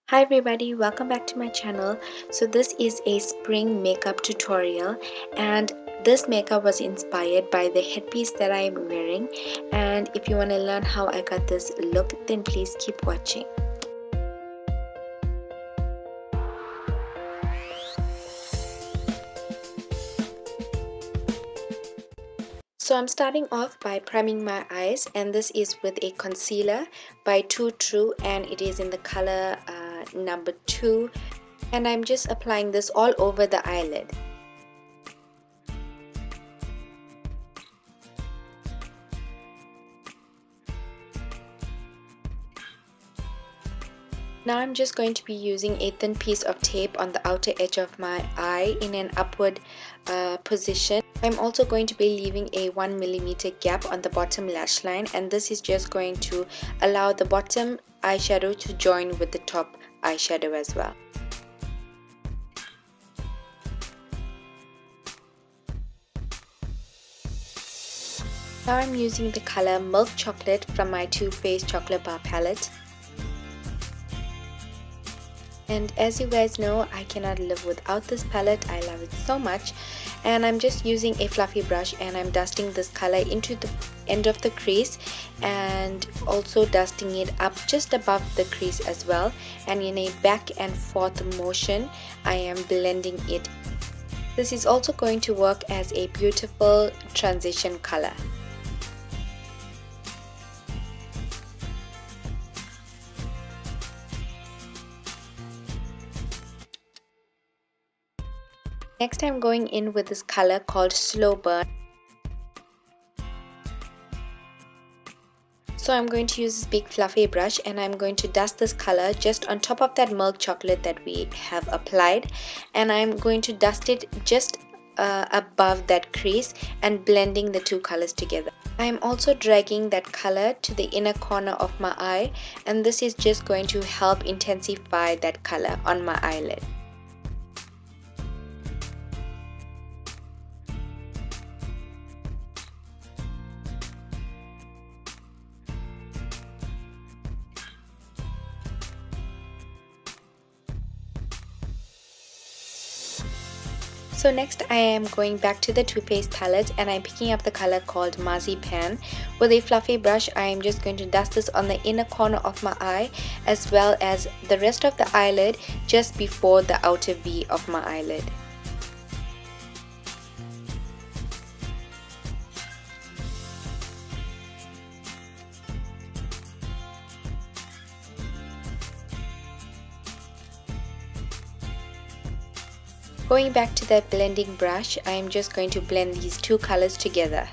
Hi everybody, welcome back to my channel. So this is a spring makeup tutorial, and this makeup was inspired by the headpiece that I am wearing. And if you want to learn how I got this look, then please keep watching. So I'm starting off by priming my eyes, and this is with a concealer by Too True, and it is in the color number 2, and I'm just applying this all over the eyelid. Now I'm just going to be using a thin piece of tape on the outer edge of my eye in an upward position. I'm also going to be leaving a 1mm gap on the bottom lash line, and this is just going to allow the bottom eyeshadow to join with the top eyeshadow as well. Now I'm using the color Milk Chocolate from my Too Faced Chocolate Bar palette. And as you guys know, I cannot live without this palette. I love it so much. And I'm just using a fluffy brush, and I'm dusting this color into the end of the crease, and also dusting it up just above the crease as well. And in a back and forth motion, I am blending it. This is also going to work as a beautiful transition color. Next, I'm going in with this color called Slow Burn. So I'm going to use this big fluffy brush, and I'm going to dust this color just on top of that milk chocolate that we have applied, and I'm going to dust it just above that crease and blending the two colors together. I'm also dragging that color to the inner corner of my eye, and this is just going to help intensify that color on my eyelid. So next I am going back to the Too Faced palette, and I'm picking up the color called Marzipan. With a fluffy brush, I am just going to dust this on the inner corner of my eye as well as the rest of the eyelid just before the outer V of my eyelid. Going back to that blending brush, I am just going to blend these two colors together.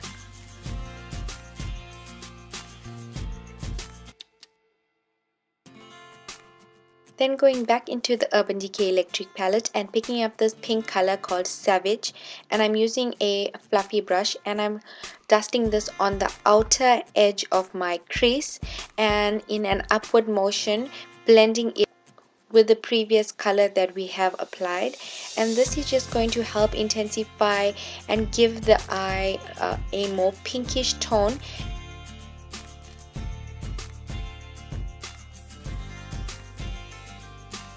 Then going back into the Urban Decay Electric palette and picking up this pink color called Savage, and I'm using a fluffy brush, and I'm dusting this on the outer edge of my crease, and in an upward motion blending it with the previous color that we have applied. And this is just going to help intensify and give the eye a more pinkish tone.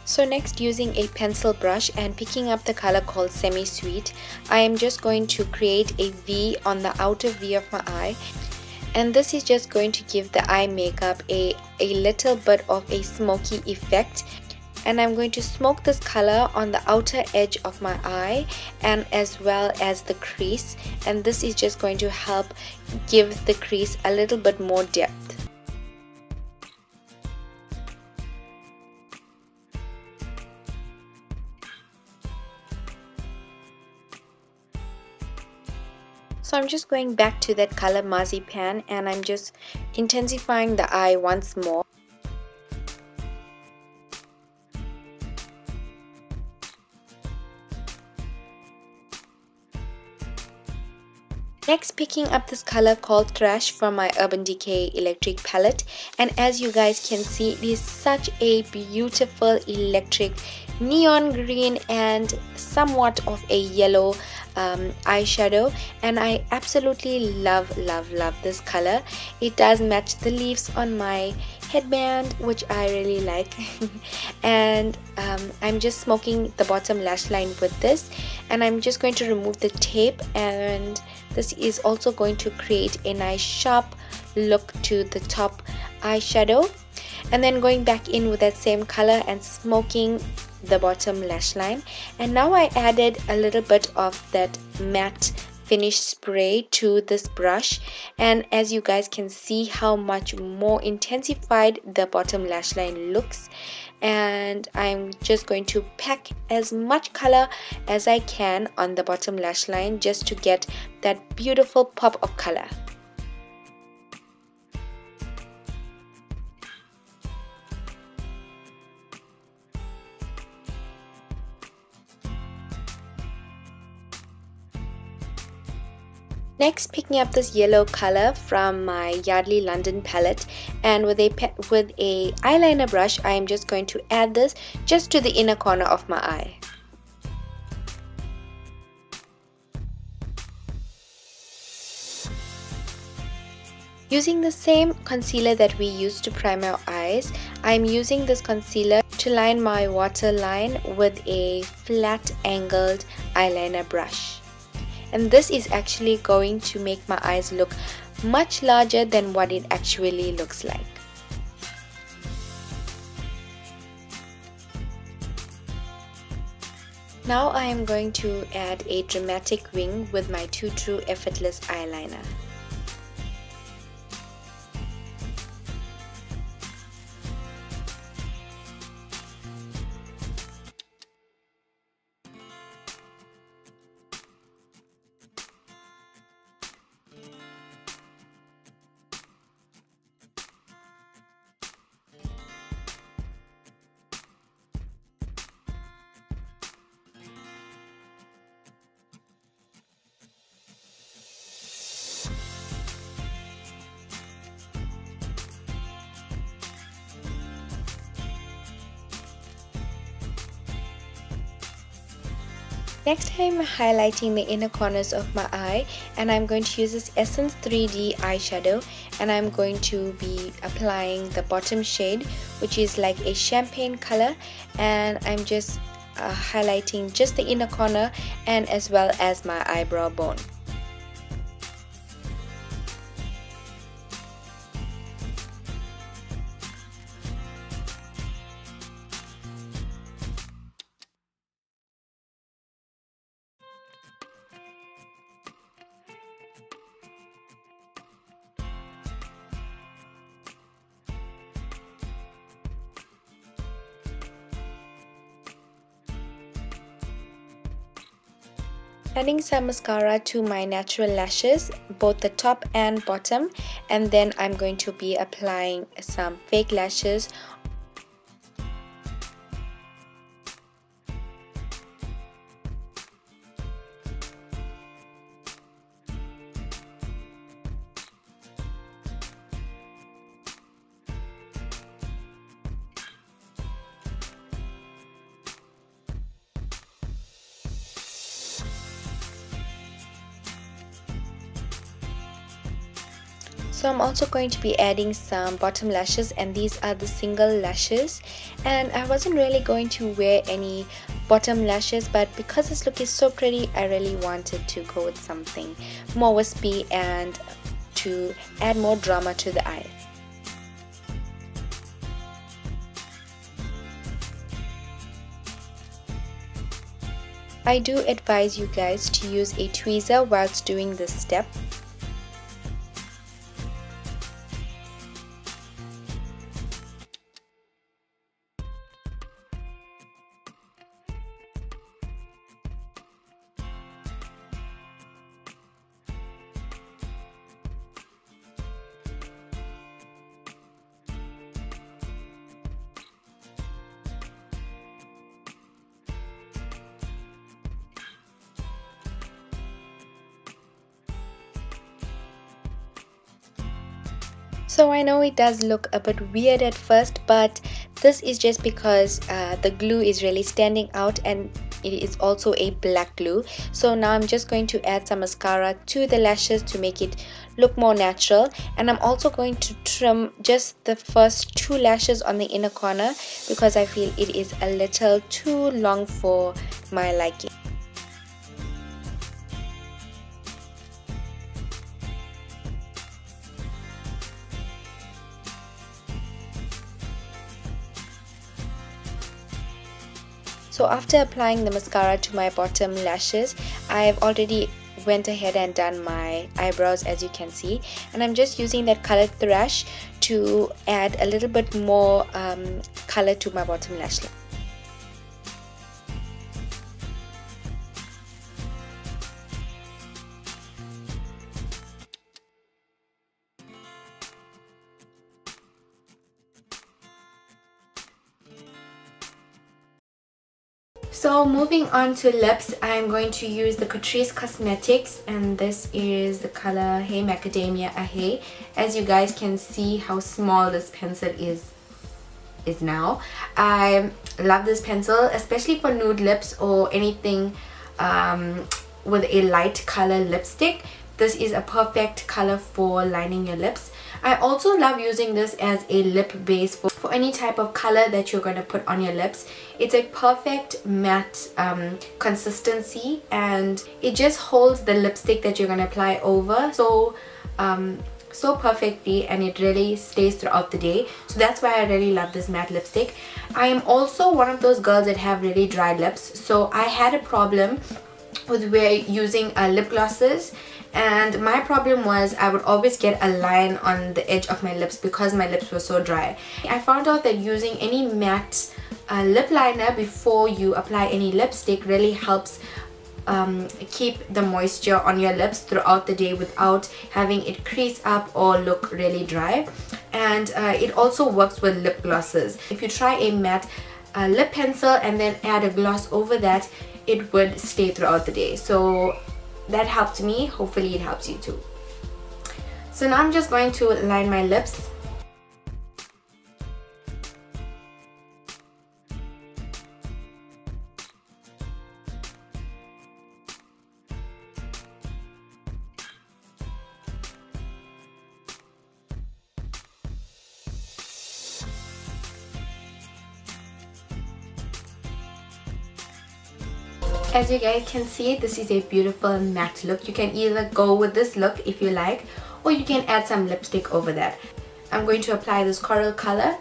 So next, using a pencil brush and picking up the color called Semi Sweet, I am just going to create a V on the outer V of my eye. And this is just going to give the eye makeup a little bit of a smoky effect. And I'm going to smoke this color on the outer edge of my eye and as well as the crease, and this is just going to help give the crease a little bit more depth. So I'm just going back to that color Marzipan, and I'm just intensifying the eye once more. Next, picking up this color called Thrash from my Urban Decay Electric palette, and as you guys can see, it is such a beautiful electric neon green and somewhat of a yellow eyeshadow, and I absolutely love this color. It does match the leaves on my headband, which I really like. And I'm just smoking the bottom lash line with this, and I'm just going to remove the tape, and this is also going to create a nice sharp look to the top eyeshadow. And then going back in with that same color and smoking the bottom lash line. And now I added a little bit of that matte finish spray to this brush, and as you guys can see how much more intensified the bottom lash line looks. And I'm just going to pack as much color as I can on the bottom lash line just to get that beautiful pop of color. Next, picking up this yellow color from my Yardley London palette, and with a eyeliner brush, I am just going to add this just to the inner corner of my eye. Using the same concealer that we used to prime our eyes, I am using this concealer to line my waterline with a flat angled eyeliner brush. And this is actually going to make my eyes look much larger than what it actually looks like. Now I am going to add a dramatic wing with my Too True Effortless eyeliner. Next, I'm highlighting the inner corners of my eye, and I'm going to use this Essence 3D eyeshadow, and I'm going to be applying the bottom shade, which is like a champagne color, and I'm just highlighting just the inner corner and as well as my eyebrow bone. Adding some mascara to my natural lashes, both the top and bottom, and then I'm going to be applying some fake lashes. So I'm also going to be adding some bottom lashes, and these are the single lashes, and I wasn't really going to wear any bottom lashes, but because this look is so pretty, I really wanted to go with something more wispy and to add more drama to the eye. I do advise you guys to use a tweezer whilst doing this step. So I know it does look a bit weird at first, but this is just because the glue is really standing out, and it is also a black glue. So now I'm just going to add some mascara to the lashes to make it look more natural, and I'm also going to trim just the first 2 lashes on the inner corner because I feel it is a little too long for my liking. So after applying the mascara to my bottom lashes, I've already went ahead and done my eyebrows, as you can see, and I'm just using that colored thrush to add a little bit more color to my bottom lash line. So moving on to lips, I'm going to use the Catrice Cosmetics, and this is the color Hey Macadamia Hey. As you guys can see how small this pencil is now. I love this pencil, especially for nude lips or anything with a light color lipstick. This is a perfect color for lining your lips. I also love using this as a lip base for any type of color that you're going to put on your lips. It's a perfect matte consistency, and it just holds the lipstick that you're going to apply over so perfectly, and it really stays throughout the day. So that's why I really love this matte lipstick. I am also one of those girls that have really dry lips, so I had a problem with using lip glosses. And my problem was I would always get a line on the edge of my lips because my lips were so dry. I found out that using any matte lip liner before you apply any lipstick really helps keep the moisture on your lips throughout the day without having it crease up or look really dry. And it also works with lip glosses. If you try a matte lip pencil and then add a gloss over that, it would stay throughout the day. So that helped me. Hopefully it helps you too. So now I'm just going to line my lips. As you guys can see, this is a beautiful matte look. You can either go with this look if you like, or you can add some lipstick over that. I'm going to apply this coral color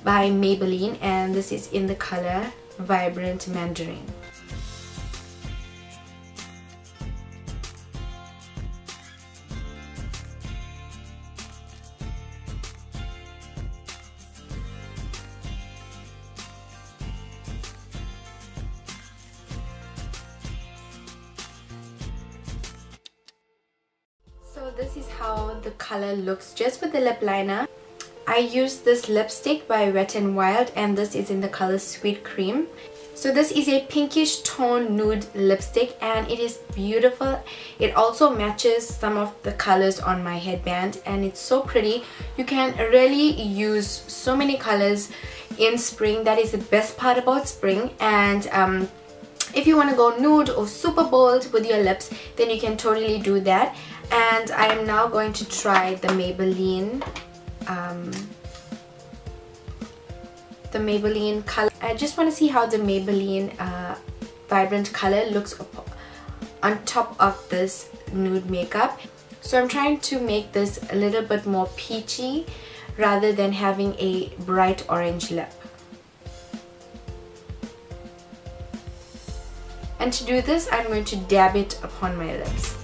by Maybelline, and this is in the color Vibrant Mandarin. So this is how the color looks just with the lip liner. I used this lipstick by Wet n Wild, and this is in the color Sweet Cream. So this is a pinkish tone nude lipstick, and it is beautiful. It also matches some of the colors on my headband, and it's so pretty. You can really use so many colors in spring. That is the best part about spring. And if you want to go nude or super bold with your lips, then you can totally do that. And I am now going to try the Maybelline color. I just want to see how the Maybelline Vibrant color looks on top of this nude makeup. So I'm trying to make this a little bit more peachy rather than having a bright orange lip. And to do this, I'm going to dab it upon my lips.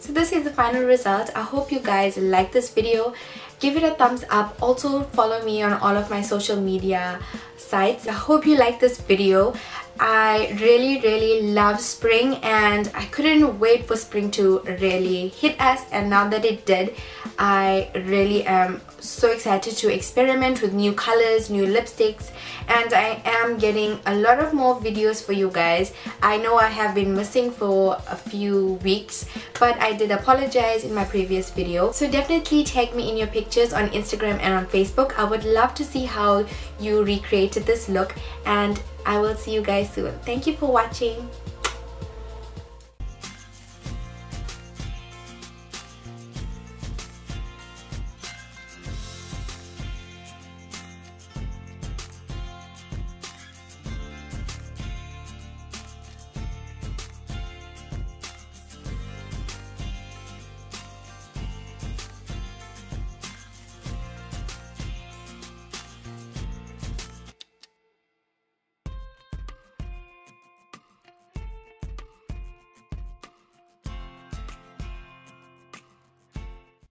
So this is the final result. I hope you guys like this video, give it a thumbs up. Also follow me on all of my social media sites. I hope you like this video. I really love spring and I couldn't wait for spring to really hit us, and now that it did, I really am so excited to experiment with new colors, new lipsticks, and I am getting a lot of more videos for you guys. I know I have been missing for a few weeks, but I did apologize in my previous video. So definitely tag me in your pictures on Instagram and on Facebook. I would love to see how you recreated this look, and I will see you guys soon. Thank you for watching.